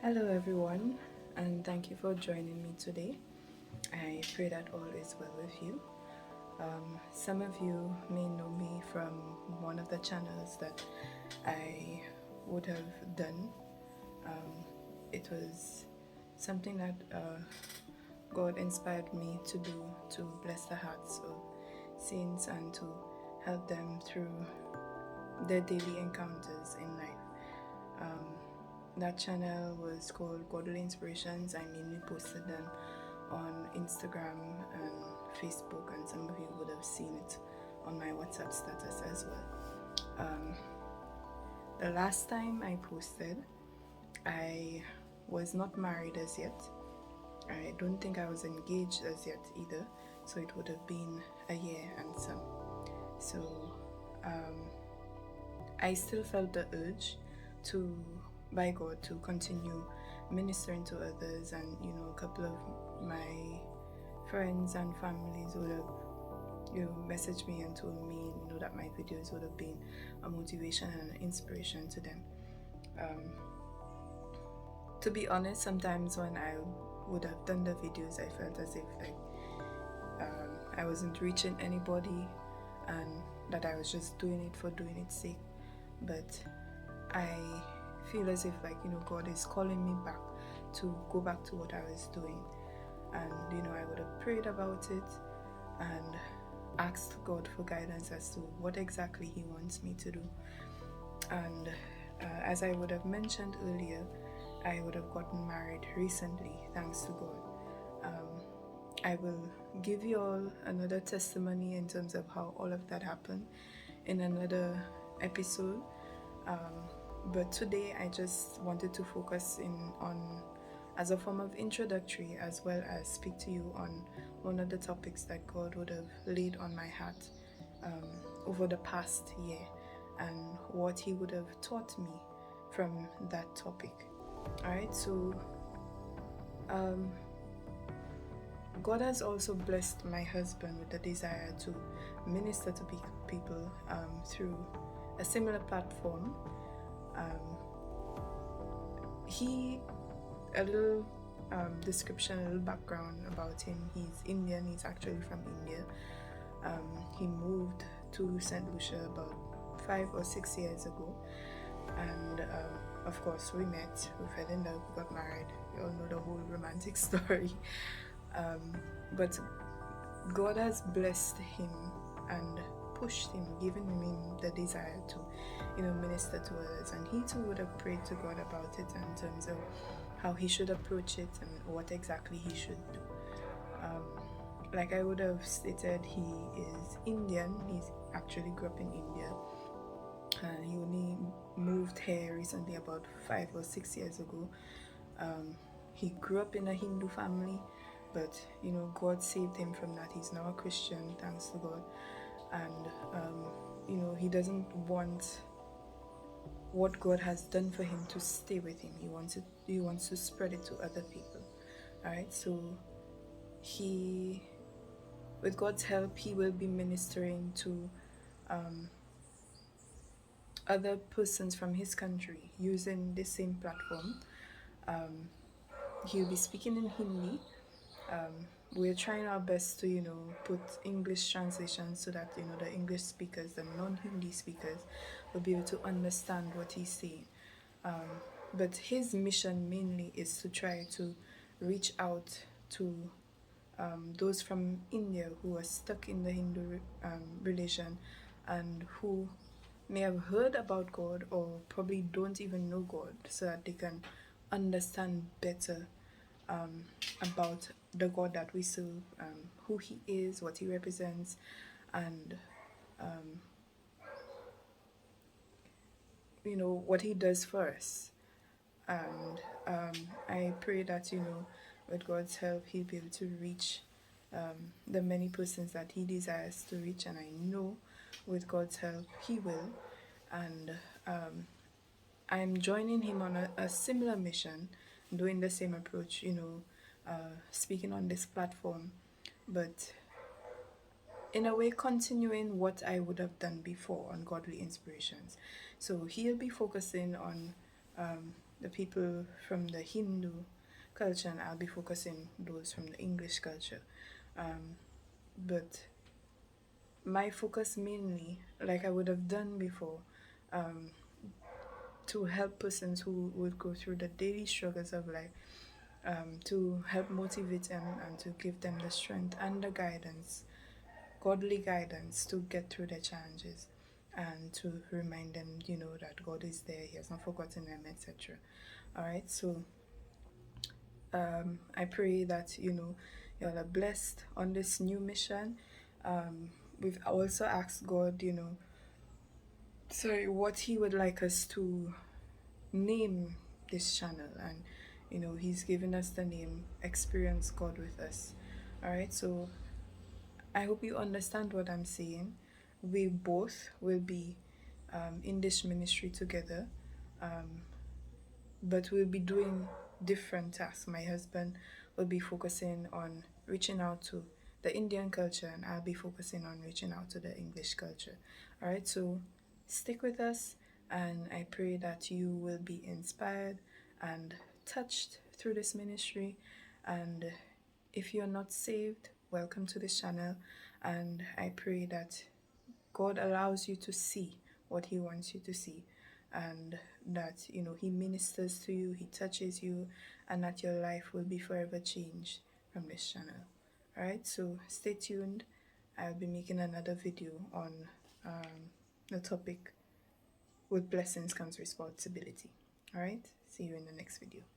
Hello, everyone, and thank you for joining me today. I pray that all is well with you. Some of you may know me from one of the channels that I would have done. It was something that God inspired me to do to bless the hearts of saints and to help them through their daily encounters in life. That channel was called Godly Inspirations. I mainly posted them on Instagram and Facebook, and some of you would have seen it on my WhatsApp status as well. The last time I posted, I was not married as yet. I don't think I was engaged as yet either, so it would have been a year and some. So I still felt the urge to, by God, to continue ministering to others, and a couple of my friends and families would have messaged me and told me that my videos would have been a motivation and an inspiration to them. To be honest, sometimes when I would have done the videos, I felt as if I wasn't reaching anybody and that I was just doing it for doing its sake. But I feel as if God is calling me back to go back to what I was doing, and I would have prayed about it and asked God for guidance as to what exactly He wants me to do. And as I would have mentioned earlier, I would have gotten married recently, thanks to God. I will give you all another testimony in terms of how all of that happened in another episode. But today I just wanted to focus on as a form of introductory, as well as speak to you on one of the topics that God would have laid on my heart over the past year, and what He would have taught me from that topic. Alright, so God has also blessed my husband with the desire to minister to people through a similar platform. A little description, a little background about him. He's Indian. He's actually from India. He moved to St. Lucia about 5 or 6 years ago, and of course we met, we fell in love, we got married. You all know the whole romantic story. But God has blessed him and pushed him, given him the desire to minister to others, and he too would have prayed to God about it in terms of how he should approach it and what exactly he should do. Like I would have stated, he is Indian. He's actually grew up in India, and he only moved here recently, about 5 or 6 years ago. He grew up in a Hindu family, but God saved him from that. He's now a Christian, thanks to God. And he doesn't want what God has done for him to stay with him. He wants to spread it to other people. Alright, so with God's help, he will be ministering to other persons from his country using the same platform. He'll be speaking in Hindi. We're trying our best to put English translations so that the English speakers, the non-Hindi speakers, will be able to understand what he's saying. But his mission mainly is to try to reach out to those from India who are stuck in the Hindu religion, and who may have heard about God or probably don't even know God, so that they can understand better about the God that we serve, who He is, what He represents, and what He does for us. And I pray that with God's help, He'll be able to reach the many persons that He desires to reach, and I know with God's help He will. And I'm joining him on a similar mission, doing the same approach, speaking on this platform, but in a way continuing what I would have done before on Godly Inspirations. So he'll be focusing on the people from the Hindu culture, and I'll be focusing those from the English culture. Um, but my focus mainly, like I would have done before, um, to help persons who would go through the daily struggles of life, to help motivate them and to give them the strength and the guidance, godly guidance to get through their challenges, and to remind them, that God is there, He has not forgotten them, etc. All right, so I pray that you all are blessed on this new mission. We've also asked God, sorry, what He would like us to name this channel, and He's given us the name Experience God with Us. All right, so I hope you understand what I'm saying. We both will be in this ministry together, um, but we'll be doing different tasks. My husband will be focusing on reaching out to the Indian culture, and I'll be focusing on reaching out to the English culture. All right, so stick with us, and I pray that you will be inspired and touched through this ministry. And if you're not saved, welcome to this channel, and I pray that God allows you to see what He wants you to see, and that He ministers to you, He touches you, and that your life will be forever changed from this channel. Alright, so stay tuned. I'll be making another video on the topic, with blessings comes responsibility. Alright, see you in the next video.